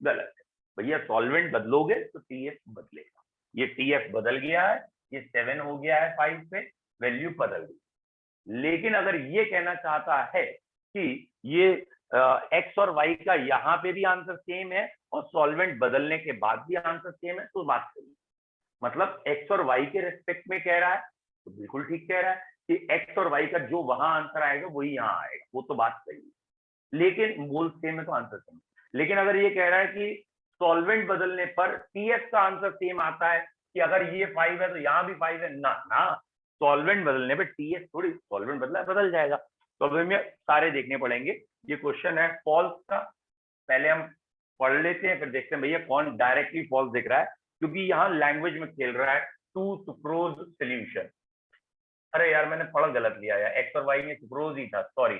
गलत है भैया। सॉल्वेंट बदलोगे तो TS बदलेगा। ये TF बदल गया है, ये 7 हो गया है 5 पे, वैल्यू बदल गई। लेकिन अगर ये कहना चाहता है कि ये X और Y का यहाँ पे भी आंसर सेम है और सॉल्वेंट बदलने के बाद भी आंसर सेम है, तो बात सही है। मतलब X और Y के रेस्पेक्ट में कह रहा है तो बिल्कुल ठीक कह रहा है कि X और Y का जो वहां आंसर आएगा वही यहाँ आएगा, वो तो बात सही है। लेकिन मोल सेम है तो आंसर सेम। लेकिन अगर ये कह रहा है कि सॉल्वेंट बदलने पर TS का आंसर सेम आता है, कि अगर ये 5 है तो यहाँ भी 5 है, ना सॉल्वेंट बदलने पर TS थोड़ी, सॉल्वेंट बदला बदल जाएगा। तो अब हमें सारे देखने पड़ेंगे। ये क्वेश्चन है फॉल्स का, पहले हम पढ़ लेते हैं फिर देखते हैं भैया कौन डायरेक्टली फॉल्स दिख रहा है, क्योंकि यहाँ लैंग्वेज में खेल रहा है। 2 सुक्रोज सोल्यूशन, अरे यार मैंने पढ़ा गलत लिया यार, X और Y में सुक्रोज ही था, sorry.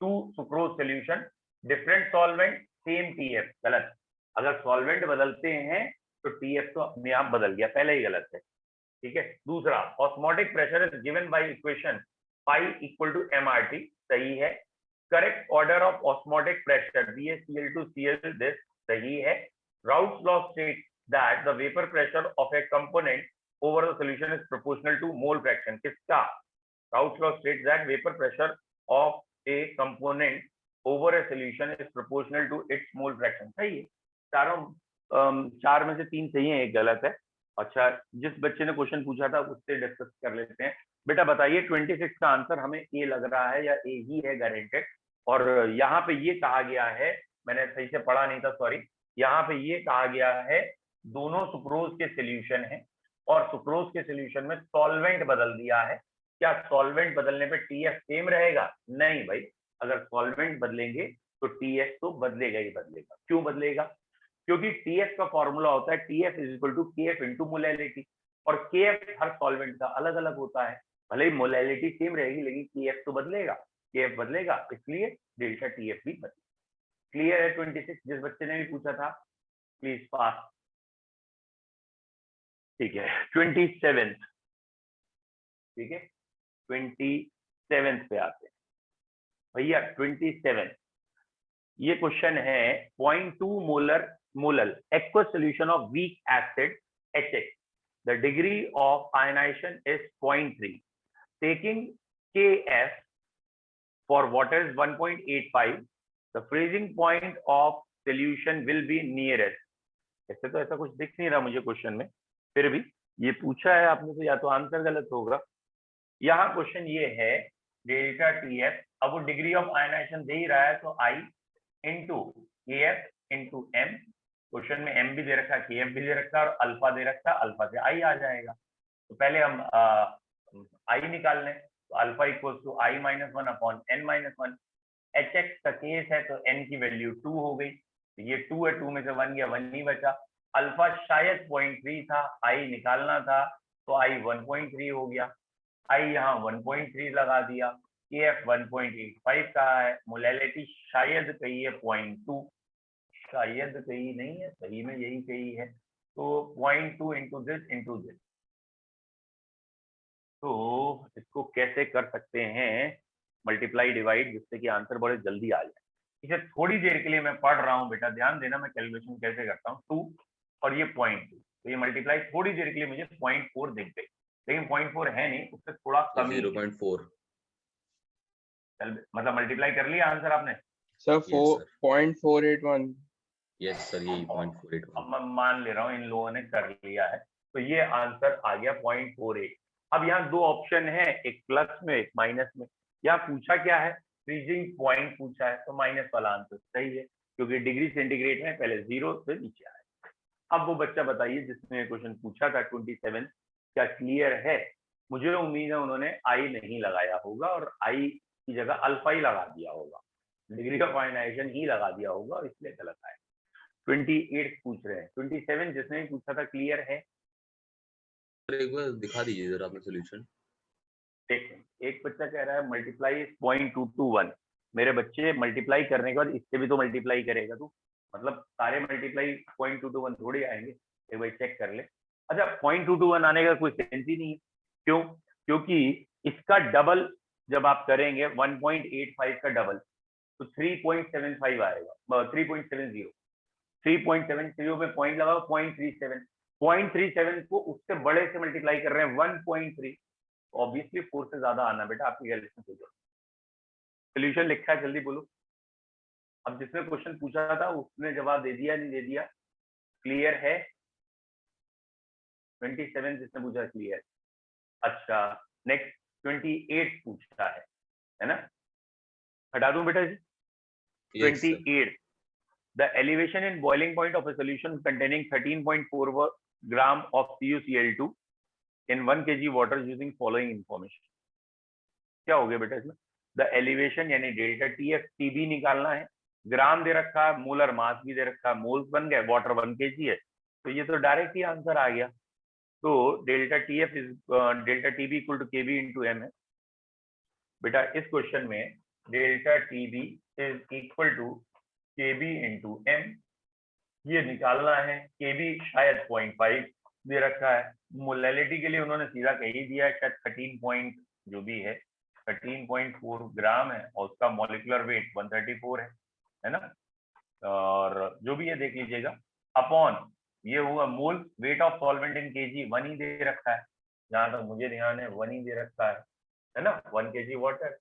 2 sucrose solution, different solvent, same TF, गलत। अगर सॉल्वेंट बदलते हैं तो TF तो अपने आप बदल गया, पहले ही गलत है, ठीक है। दूसरा, osmotic pressure is given by equation pi equal to mRT, सही है। Correct order of osmotic pressure BaCl2Cl, this सही है। Raoult's law states that the vapour pressure of a component over the solution is proportional to mole fraction. किसका? Raoult's law states that vapour pressure of a component over a solution is proportional to its mole fraction। सही है, चारों 4 में से 3 सही है, एक गलत है। अच्छा, जिस बच्चे ने क्वेश्चन पूछा था उससे डिस्कस कर लेते हैं। बेटा बताइए 26 का आंसर हमें ए लग रहा है या ए ही है गारंटेड। और यहाँ पे ये कहा गया है, मैंने सही से पढ़ा नहीं था, सॉरी, यहाँ पे ये कहा गया है दोनों सुक्रोज के सोल्यूशन है और सुक्रोज के सोल्यूशन में सॉल्वेंट बदल दिया है। क्या सॉल्वेंट बदलने पे टीएफ सेम रहेगा? नहीं भाई, अगर सॉल्वेंट बदलेंगे तो टीएफ तो बदलेगा ही बदलेगा। क्यों बदलेगा? क्योंकि टीएफ का फॉर्मूला होता है TF is equal to KF into molality, और केएफ हर सॉल्वेंट का अलग अलग होता है। भले ही मोलैलिटी सेम रहेगी लेकिन केएफ तो बदलेगा, केएफ बदलेगा, इसलिए डेल्टा टीएफ भी बदलेगा। क्लियर है? 26 जिस बच्चे ने भी पूछा था प्लीज पास। ठीक है, 27, ठीक है, 27 पे आते हैं भैया। 27 ये क्वेश्चन है 0.2 molar aqueous solution of weak acid HX, the degree of ionization is 0.3, taking KF for water is 1.85, the freezing point of solution will be nearest। ऐसे तो ऐसा कुछ दिख नहीं रहा मुझे क्वेश्चन में, फिर भी ये पूछा है आपने तो या तो आंसर गलत होगा। यहाँ क्वेश्चन ये है डेल्टा टीएफ, अब वो डिग्री ऑफ आयनाइजेशन दे ही रहा है तो I into KF into M, question में एम भी दे रखा है, केएफ भी दे रखा है और अल्फा दे रखा है, अल्फा से आई आ जाएगा। तो पहले हम आई निकाल लें, तो alpha equals to I minus 1 upon N minus 1। H X का केस है तो एन की वैल्यू 2 हो गई, तो ये 2 है, 2 में से 1 गया, 1 नहीं बचा। अल्फा शायद 0.3 था, आई निकालना था तो आई 1.3 हो गया, आई यहाँ 1.3 लगा दिया, केएफ 1.85 का है, मोलैलिटी शायद कही है 0.2, शायद कही नहीं है, सही में यही कही है, तो 0.2 इंटू दिस। तो इसको कैसे कर सकते हैं मल्टीप्लाई डिवाइड, जिससे कि आंसर बड़े जल्दी आ जाए। इसे थोड़ी देर के लिए मैं पढ़ रहा हूँ बेटा, ध्यान देना मैं कैलकुलेशन कैसे करता हूँ। 2 और ये 0.2, तो ये मल्टीप्लाई थोड़ी देर के लिए मुझे 0.4 दिख गई, लेकिन 0.4 है नहीं, उससे थोड़ा कम ही
0.4
मतलब मल्टीप्लाई कर लिया आंसर आपने
सर? 0.481।
यस सर, यही 0.481।
अब मैं मान ले रहा हूँ इन लोगों ने कर लिया है, तो ये आंसर आ गया 0.48। अब यहाँ 2 ऑप्शन है, एक प्लस में एक माइनस में। यहाँ पूछा क्या है? फ्रीजिंग पॉइंट पूछा है, तो माइनस वाला आंसर सही है, क्योंकि डिग्री सेंटीग्रेड में पहले 0 से नीचे आए। अब वो बच्चा बताइए जिसने क्वेश्चन पूछा था 27, क्या क्लियर है? मुझे उम्मीद है उन्होंने आई नहीं लगाया होगा और आई की जगह अल्फा ही लगा दिया होगा, डिग्री ऑफ आयनाइजेशन ही लगा दिया होगा, और इसलिए गलत आया। 28 पूछ रहे हैं, 27 जिसने भी पूछा था क्लियर है?
एक बार दिखा दीजिए जरा अपना सॉल्यूशन।
एक बच्चा कह रहा है मल्टीप्लाई 0.221। मेरे बच्चे मल्टीप्लाई करने के बाद इससे भी तो मल्टीप्लाई करेगा तू, मतलब सारे मल्टीप्लाई 0.221 थोड़ी आएंगे, एक बार चेक कर ले। अच्छा, 0.221 आने का कोई सेंस ही नहीं है। क्यों? क्योंकि इसका डबल जब आप करेंगे 1.85 का डबल तो 3.75 आएगा, 3.70। 3.70 में पॉइंट लगाओ 0.37 को उससे बड़े से मल्टीप्लाई कर रहे हैं 1.3, ऑब्वियसली 4 से ज्यादा आना बेटा आपकी कैलकुलेशन हो जाए। सोल्यूशन लिखा है, जल्दी बोलो। अब जिसने क्वेश्चन पूछा था उसने जवाब दे दिया, नहीं दे दिया? क्लियर है? 27 जिसने पूछा क्लियर। अच्छा, नेक्स्ट 28 पूछता है ना? हटा दूं बेटा जी? 28, the elevation in boiling point of a solution containing 13.4 gram of CuCl2 in 1 kg water using following information। क्या हो गया बेटा इसमें? द एलिवेशन यानी डेल्टा टीएफ टीबी निकालना है, ग्राम दे रखा है, मोलर मास भी दे रखा है, मोल्स बन गए, वाटर 1 kg है, तो ये तो डायरेक्ट ही आंसर आ गया। तो delta TF is delta TB equal to KB into M है बेटा। इस क्वेश्चन में delta TB is equal to KB into M, ये निकालना है। केबी शायद 0.5 दे रखा है, मोलैलिटी के लिए उन्होंने सीधा कह ही दिया है, शायद 13 पॉइंट जो भी है 13.4 ग्राम है और उसका मॉलिक्यूलर वेट 134 है ना, और जो भी है देख लीजिएगा, अपॉन ये हुआ mole weight of solvent in kg, 1 ही दे रखा है, जहां तक मुझे ध्यान है 1 ही दे रखा है ना, 1 kg वाटर,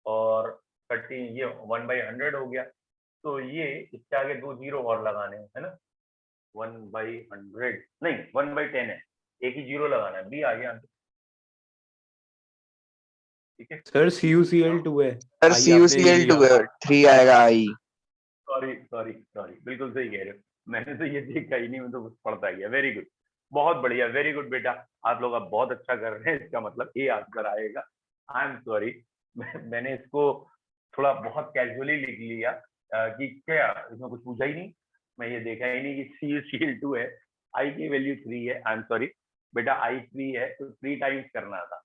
और 30 ये 1/100 हो गया, तो ये इसके आगे 2 जीरो और लगाने हैं, है ना, 1/100 नहीं 1/10 है, एक ही जीरो लगाना है, बी आ गया आंसर। ठीक है
सर CuCl2 है,
सर
आई आपने ले
CuCl2
लिया।
है, 3 आएगा आई।
सॉरी सॉरी सॉरी, बिल्कुल सही कह रहे हो, मैंने तो ये देखा ही नहीं, मैं तो कुछ पढ़ता गया। वेरी गुड, बहुत बढ़िया, वेरी गुड बेटा, आप लोग अब बहुत अच्छा कर रहे हैं, इसका मतलब ए आंसर आएगा। आई एम सॉरी, मैंने इसको थोड़ा बहुत कैजुअली लिख लिया कि क्या इसमें कुछ पूछा ही नहीं, मैं ये देखा ही नहीं कि CuCl2 है, आई की वैल्यू 3 है। आई एम सॉरी बेटा, आई 3 है तो 3 टाइम्स करना था,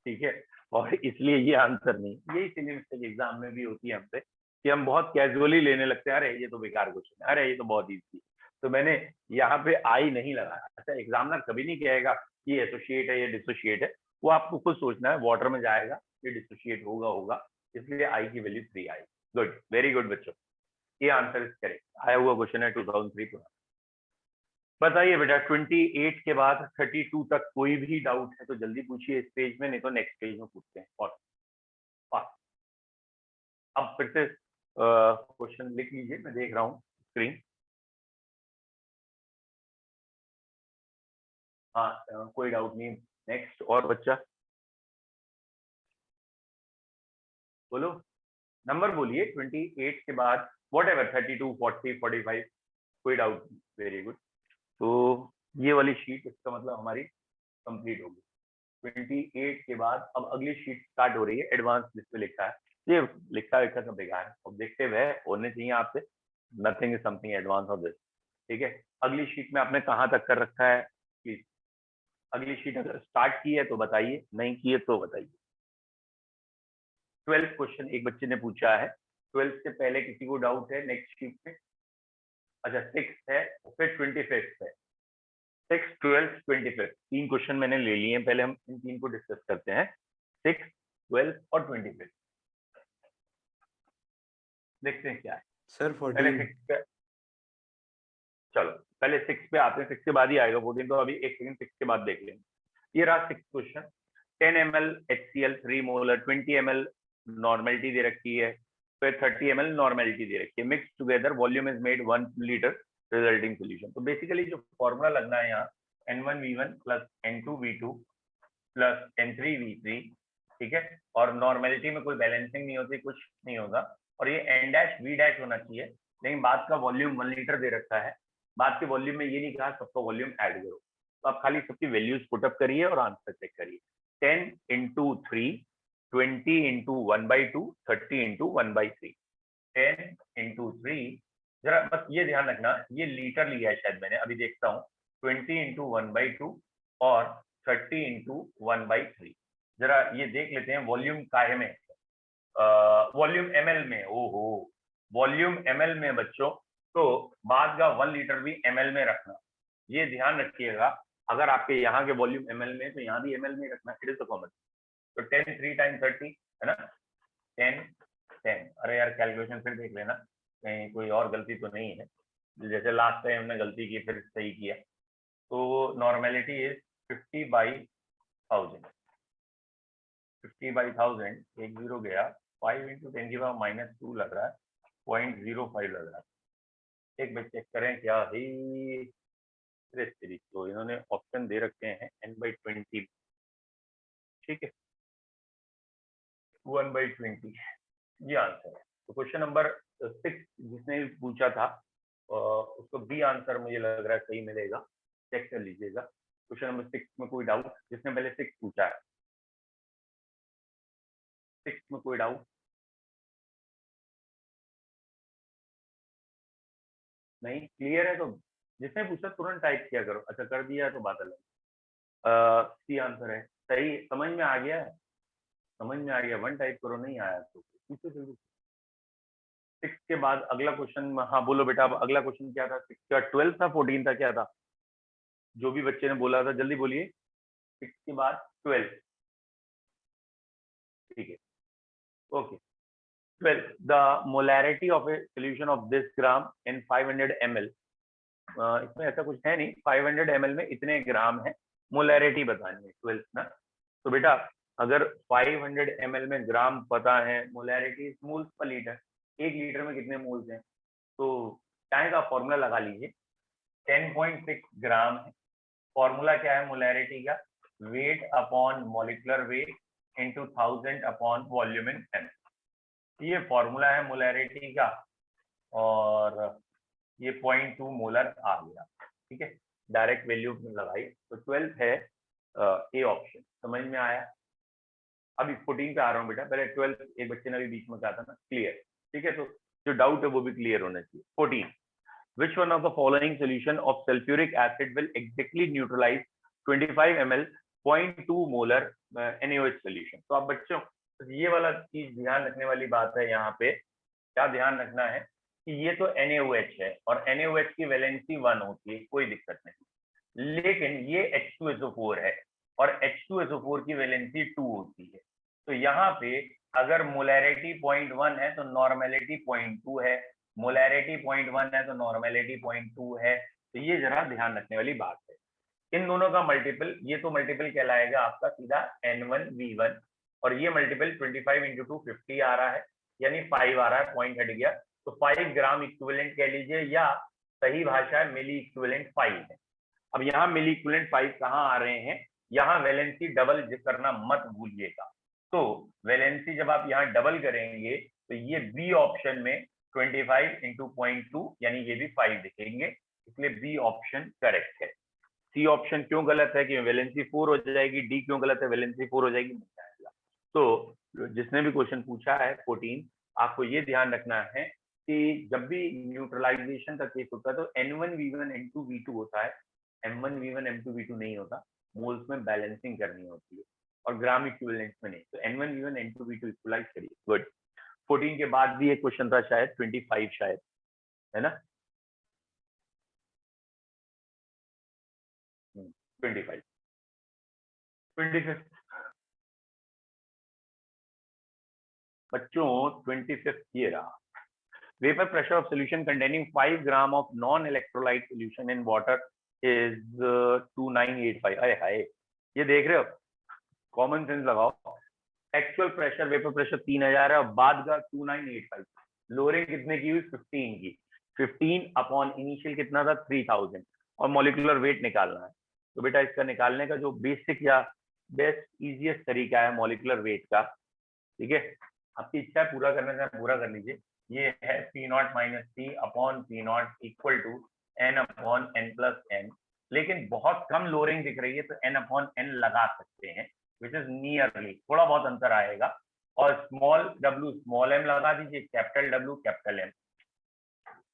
ठीक है, और इसलिए ये आंसर नहीं। यही सिली मिस्टेक एग्जाम में भी होती है हमसे कि हम बहुत कैजुअली लेने लगते हैं, अरे ये तो बेकार क्वेश्चन है, अरे ये तो बहुत इजी, तो मैंने यहाँ पे आई नहीं लगाया। अच्छा, एग्जामिनर कभी नहीं कहेगा ये एसोसिएट है, ये डिसोसिएट है, वो आपको खुद सोचना है, वाटर में जाएगा ये डिसोसिएट होगा होगा, इसलिए आई की वैल्यू 3 आई। गुड, वेरी गुड बच्चों, ये आंसर इज करेक्ट, आया हुआ क्वेश्चन है 2003 पुराना। बताइए बेटा, 28 के बाद 32 तक कोई भी डाउट है तो जल्दी पूछिए इस पेज में, नहीं तो नेक्स्ट पेज में पूछते हैं। और अब फिर से क्वेश्चन लिख लीजिए, मैं देख रहा हूँ स्क्रीन। हाँ, कोई डाउट नहीं। नेक्स्ट और बच्चा बोलो, नंबर बोलिए 28 के बाद, वॉट एवर 32, 40, 45, कोई डाउट नहीं। वेरी गुड, तो ये वाली शीट इसका मतलब हमारी कंप्लीट होगी। 28 के बाद अब अगली शीट स्टार्ट हो रही है, एडवांस जिसपे लिखा है, ये लिखा सब बेकार है, ऑब्जेक्टिव है, होने चाहिए आपसे, nothing is something advance of this. ठीक है, अगली शीट में आपने कहाँ तक कर रखा है प्लीज, अगली शीट अगर स्टार्ट की है तो बताइए, नहीं की है तो बताइए। 12th क्वेश्चन एक बच्चे ने पूछा है, 12th से पहले किसी को डाउट है नेक्स्ट शीट में? अच्छा 6 है, फिर 25 है, 6, 12, 25, 3 क्वेश्चन मैंने ले लिए हैं, पहले हम इन 3 को डिस्कस करते हैं, 6, 12 और 25। देखते हैं क्या है।
सर
पहले
14।
6 पे, चलो पहले 6 पे आते हैं, 6 के बाद ही आएगा 14, तो अभी एक सेकंड 6 के बाद देख लेंगे। ये रहा 6 question, 10 ml HCl 3 molar, 20 ml normality दे रखी है, फिर 30 ml नॉर्मेलिटी दे रखी है, mix together volume is made 1 litre resulting solution. तो बेसिकली जो फॉर्मूला लगना है यहाँ N1V1 plus N2V2 plus N3V3, ठीक है, और नॉर्मेलिटी में कोई बैलेंसिंग नहीं होती, कुछ नहीं होगा, और ये N' V' होना चाहिए, लेकिन बाद का वॉल्यूम 1 लीटर दे रखा है, बाद के वॉल्यूम में ये नहीं कहा सबका वॉल्यूम ऐड करो, तो आप खाली सबकी वैल्यूज पुटअप करिए और आंसर चेक करिए। 10 into 3, 20 into 1/2, 30 into 1/3, 10 into 3, जरा बस ये ध्यान रखना, ये लीटर लिया है शायद मैंने, अभी देखता हूँ, 20 into 1/2 और 30 into 1/3, जरा ये देख लेते हैं वॉल्यूम काहे में, वॉल्यूम ml में, ओहो वॉल्यूम ml में बच्चों, तो बाद का 1 लीटर भी ml में रखना, ये ध्यान रखिएगा, अगर आपके यहाँ के वॉल्यूम ml में तो यहाँ भी ml में रखना, इट इज द कॉमन। तो 10 3 टाइम 30 है ना, 10 10, अरे यार कैलकुलेशन फिर देख लेना कहीं कोई और गलती तो नहीं है, जैसे लास्ट टाइम हमने गलती की फिर सही किया। तो नॉर्मेलिटी इज 50/1000, 50/1000, एक जीरो गया, 5 into 10 की पावर -2 लग रहा है, 0.05 लग रहा है। एक बार चेक करें क्या है, तो इन्होंने ऑप्शन दे रखे हैं n/20, ठीक है, 1/20, ये आंसर है। तो क्वेश्चन नंबर 6 जिसने पूछा था उसको बी आंसर मुझे लग रहा है सही मिलेगा, चेक कर लीजिएगा। क्वेश्चन नंबर 6 में कोई डाउट, जिसने पहले 6 पूछा है, 6 में कोई डाउट नहीं, क्लियर है? तो जिसने पूछा तुरंत टाइप किया करो, अच्छा कर दिया तो बात अलग। सी आंसर है सही, समझ में आ गया है, समझ में आ गया, 1 टाइप करो, नहीं आया तो पूछो जल्दी। 6 के बाद अगला क्वेश्चन, हाँ बोलो बेटा, अब अगला क्वेश्चन क्या था? 6 का 12 था 14 था, क्या था? जो भी बच्चे ने बोला था जल्दी बोलिए। 6 के बाद 12, ठीक है, okay. 12, the molarity of a solution of this gram in 500 ml, इसमें ऐसा कुछ है नहीं, 500 ml में इतने ग्राम है, मोलैरिटी बतानी है 12 ना। तो बेटा अगर 500 ml में ग्राम पता है, molarity moles per litre, 1 litre में कितने मोल्स हैं, तो टाइम का फॉर्मूला लगा लीजिए, 10.6 ग्राम है। फॉर्मूला क्या है मोलैरिटी का, weight upon molecular weight into 1000 upon volume in M. ये फॉर्मूला है मोलैरिटी का, और ये 0.2 मोलर आ गया, ठीक है, डायरेक्ट वैल्यू लगाई, तो 12 है ए ऑप्शन। समझ में आया? अभी 14 पे आ रहा हूँ बेटा, पहले 12 एक बच्चे ने अभी बीच में कहा था ना, क्लियर, ठीक है, तो जो डाउट है वो भी क्लियर होना चाहिए। 14, which one of the following solution of sulfuric acid will exactly neutralize 25 ml 0.2 molar NaOH solution? तो आप बच्चों ये वाला चीज ध्यान रखने वाली बात है, यहाँ पे क्या ध्यान रखना है कि ये तो NaOH है और NaOH की वैलेंसी 1 होती है, कोई दिक्कत नहीं, लेकिन ये H2SO4 है और H2SO4 की वैलेंसी 2 होती है। तो यहाँ पे अगर मोलैरिटी 0.1 है तो नॉर्मेलिटी 0.2 है, मोलैरिटी 0.1 है तो नॉर्मेलिटी 0.2 है, तो ये जरा ध्यान रखने वाली बात है। इन दोनों का मल्टीपल, ये तो मल्टीपल कहलाएगा आपका सीधा N1V1, और ये मल्टीपल 25 × 2 50 आ रहा है, यानी 5 आ रहा है, पॉइंट हट गया, तो 5 ग्राम इक्विवेलेंट कह लीजिए, या सही भाषा है मिली इक्विवेलेंट 5 है। अब यहाँ मिली इक्विवेलेंट 5 कहाँ आ रहे हैं, यहाँ वैलेंसी डबल करना मत भूलिएगा। तो वैलेंसी जब आप यहाँ डबल करेंगे तो ये बी ऑप्शन में 25 × 0.2 यानी ये भी 5 दिखेंगे, इसलिए बी ऑप्शन करेक्ट है। सी ऑप्शन क्यों गलत है कि वैलेंसी 4 हो जाएगी, डी क्यों गलत है, वैलेंसी 4 हो जाएगी, नहीं आएगा। तो जिसने भी क्वेश्चन पूछा है 14, आपको ये ध्यान रखना है कि जब भी न्यूट्रलाइजेशन का केस होता है तो N1V1 N2V2 होता है, M1V1 M2V2 नहीं होता, मोल्स में बैलेंसिंग करनी होती है और ग्राम इक्विवेलेंट में नहीं, तो N1V1 N2V2 इक्वलाइज करिए। गुड। 14 के बाद भी एक क्वेश्चन था शायद 25, शायद है ना, 25 25 बच्चों 25 ये रहा, vapor pressure of solution containing 5 gram of non-electrolyte solution in water is 2985। अरे हाय, ये देख रहे हो, कॉमन सेंस लगाओ, एक्चुअल प्रेशर वेपर प्रेशर 3000 है और बाद का 2985, लोअरिंग कितने की हुई, 15 की, 15 अपॉन इनिशियल कितना था 3000, और मॉलिक्यूलर वेट निकालना है। तो बेटा इसका निकालने का जो बेसिक या बेस्ट इजीएस्ट तरीका है मॉलिक्यूलर वेट का, ठीक है, आपकी इच्छा है पूरा करने से पूरा कर लीजिए, ये है P0 - P upon P0 equal to N upon N+N, लेकिन बहुत कम लोअरिंग दिख रही है तो N अपॉन N लगा सकते हैं, विच इज नियरली, थोड़ा बहुत अंतर आएगा, और स्मॉल w स्मॉल m लगा दीजिए, capital W capital M,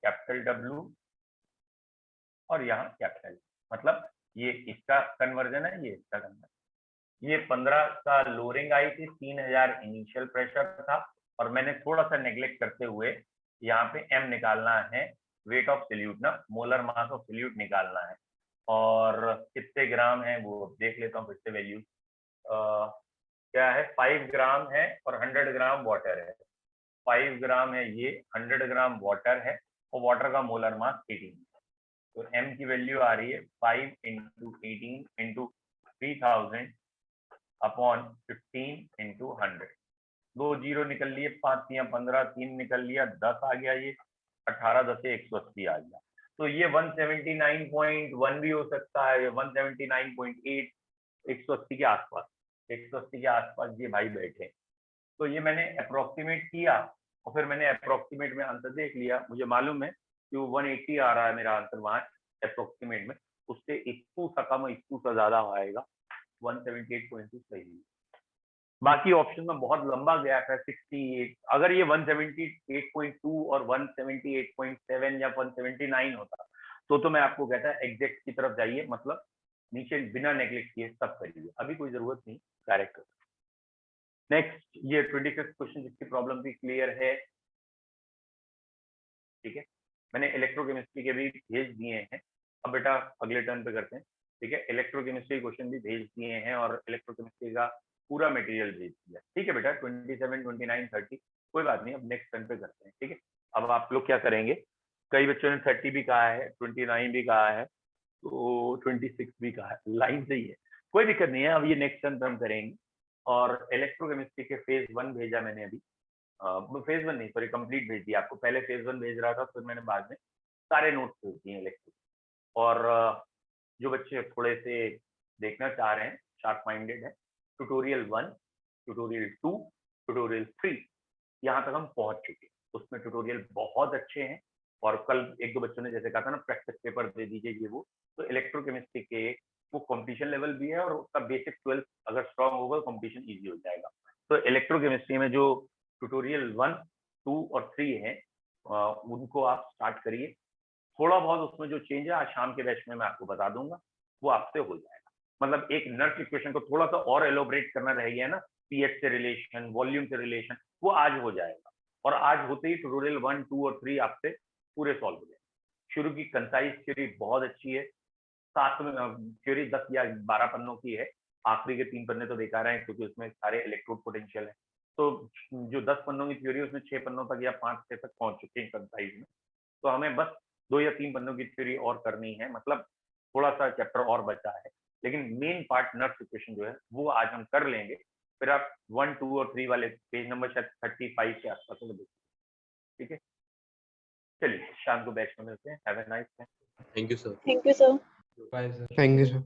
capital W और यहाँ कैपिटल, मतलब ये इसका कन्वर्जन है, ये इसका कन्वर्जन। ये 15 का लोअरिंग आई थी, 3000 इनिशियल प्रेशर था, और मैंने थोड़ा सा नेग्लेक्ट करते हुए यहाँ पे m निकालना है, वेट ऑफ सॉल्यूट ना, मोलर मास ऑफ सॉल्यूट निकालना है, और कितने ग्राम है वो देख लेता हूँ फिर से वैल्यू, क्या है 5 ग्राम है और 100 ग्राम वाटर है, 5 ग्राम है ये, 100 ग्राम वाटर है, और वाटर का मोलर मास 18, तो m की वैल्यू आ रही है 5 × 18 × 3000 अपॉन 15 × 100, 2 जीरो निकल लिए, 5 या 15, 3 निकल लिया, 10 आ गया, ये 18 10 180 आ गया, तो ये 179.1 भी हो सकता है, 179.8, 180 के आसपास, 180 के आसपास ये भाई बैठे। तो ये मैंने अप्रोक्सीमेट किया और फिर मैंने अप्रोक्सीमेट में आंसर देख लिया, मुझे मालूम है कि वो 180 आ रहा है मेरा आंसर वहां अप्रोक्सीमेट में, उससे 1 सा कम 1 सा ज्यादा आएगा, 178.2 सही है। बाकी ऑप्शन में बहुत लंबा गैप है, 68, अगर ये 178.2 और 178.7 या 179 होता तो मैं आपको कहता है एग्जैक्ट की तरफ जाइए, मतलब नीचे बिना नेग्लेक्ट किए सब करिए, अभी कोई जरूरत नहीं, डायरेक्ट कर। नेक्स्ट ये 25th क्वेश्चन जिसकी प्रॉब्लम भी क्लियर है, ठीक है, मैंने इलेक्ट्रोकेमिस्ट्री के भी भेज दिए हैं, अब बेटा अगले टर्न पे करते हैं, ठीक है, इलेक्ट्रोकेमिस्ट्री क्वेश्चन भी भेज दिए हैं और इलेक्ट्रोकेमिस्ट्री का पूरा मटेरियल भेज दिया, ठीक है बेटा, 27, 29, 30, कोई बात नहीं, अब नेक्स्ट टर्न पे करते हैं, ठीक है। अब आप लोग क्या करेंगे, कई बच्चों ने 30 भी कहा है, 29 भी कहा है, तो 26 भी कहा है, लाइन सही है, कोई दिक्कत नहीं है, अब ये नेक्स्ट टर्न पे हम करेंगे, और इलेक्ट्रोकेमिस्ट्री के फेज 1 भेजा मैंने अभी, फेज 1 नहीं, सॉरी, कंप्लीट भेज दिया आपको। पहले फेज 1 भेज रहा था, फिर मैंने बाद में सारे नोट्स भेज दिए इलेक्ट्रो। और जो बच्चे थोड़े से देखना चाह रहे हैं, शार्प माइंडेड है, ट्यूटोरियल 1, ट्यूटोरियल 2, ट्यूटोरियल 3 यहाँ तक हम पहुंच चुके हैं। उसमें ट्यूटोरियल बहुत अच्छे हैं। और कल एक दो बच्चों ने जैसे कहा था ना, प्रैक्टिस पेपर दे दीजिए ये वो, तो इलेक्ट्रोकेमिस्ट्री के वो कंपटीशन लेवल भी है, और उसका बेसिक 12 अगर स्ट्रांग होगा कंपटीशन इजी हो जाएगा। तो इलेक्ट्रोकेमिस्ट्री में जो ट्यूटोरियल 1, 2 और 3 है, उनको आप स्टार्ट करिए। थोड़ा बहुत उसमें जो चेंज है आज शाम के बैच में मैं आपको बता दूंगा, वो आपसे हो जाएगा। मतलब एक नर्स इक्वेशन को थोड़ा सा और एलोबरेट करना रह गया ना, पीएच से रिलेशन, वॉल्यूम से रिलेशन, वो आज हो जाएगा। और आज होते ही ट्यूटोरियल 1, 2 और 3 आपसे पूरे सॉल्व हो जाएंगे। शुरू की कंसाइज थ्योरी बहुत अच्छी है, 7 में थ्योरी 10 या 12 पन्नों की है। आखिरी के 3 पन्ने तो बेकार हैं क्योंकि उसमें सारे इलेक्ट्रोड पोटेंशियल है। तो जो 10 पन्नों की थ्योरी उसमें 6 पन्नों तक या 5-6 तक पहुंच चुके हैं कंसाइज में। तो हमें बस 2 या 3 पन्नों की थ्योरी और करनी है, मतलब थोड़ा सा चैप्टर और बचा है। लेकिन मेन पार्ट नर्स इक्वेशन जो है वो आज हम कर लेंगे। फिर आप 1, 2 और 3 वाले पेज नंबर शायद 35 के आसपास में देखिए। ठीक है, चलिए शाम को बैच में मिलते हैं। Have a nice day.
Thank you sir.
Thank you, sir.
Bye, sir.
Thank you, sir.